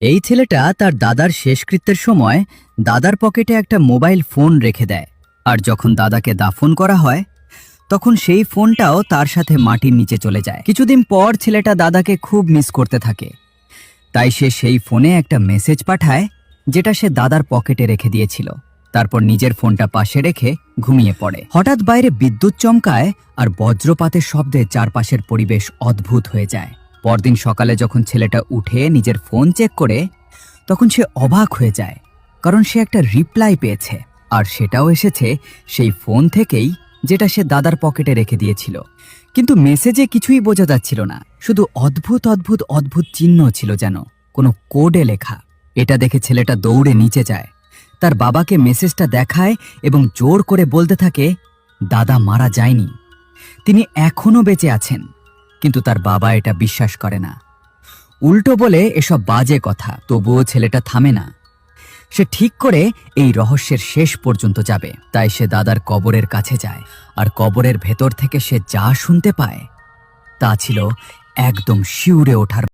এই ছেলেটা তার দাদার শেষকৃত্যের সময় দাদার পকেটে একটা মোবাইল ফোন রেখে দেয়, আর যখন দাদাকে দাফন করা হয় তখন সেই ফোনটাও তার সাথে মাটির নিচে চলে যায়। কিছুদিন পর ছেলেটা দাদাকে খুব মিস করতে থাকে, তাই সে সেই ফোনে একটা মেসেজ পাঠায় যেটা সে দাদার পকেটে রেখে দিয়েছিল। তারপর নিজের ফোনটা পাশে রেখে ঘুমিয়ে পড়ে। হঠাৎ বাইরে বিদ্যুৎ চমকায় আর বজ্রপাতের শব্দে চারপাশের পরিবেশ অদ্ভুত হয়ে যায়। পরদিন সকালে যখন ছেলেটা উঠে নিজের ফোন চেক করে, তখন সে অবাক হয়ে যায়, কারণ সে একটা রিপ্লাই পেয়েছে, আর সেটাও এসেছে সেই ফোন থেকেই যেটা সে দাদার পকেটে রেখে দিয়েছিল। কিন্তু মেসেজে কিছুই বোঝা যাচ্ছিল না, শুধু অদ্ভুত অদ্ভুত অদ্ভুত চিহ্ন ছিল, যেন কোনো কোডে লেখা। এটা দেখে ছেলেটা দৌড়ে নিচে যায়, তার বাবাকে মেসেজটা দেখায় এবং জোর করে বলতে থাকে দাদা মারা যায়নি, তিনি এখনো বেঁচে আছেন। কিন্তু তার বাবা এটা বিশ্বাস করে না, উল্টো বলে এসব বাজে কথা। তবুও ছেলেটা থামে না, সে ঠিক করে এই রহস্যের শেষ পর্যন্ত যাবে। তাই সে দাদার কবরের কাছে যায়, আর কবরের ভেতর থেকে সে যা শুনতে পায় তা ছিল একদম শিউরে ওঠার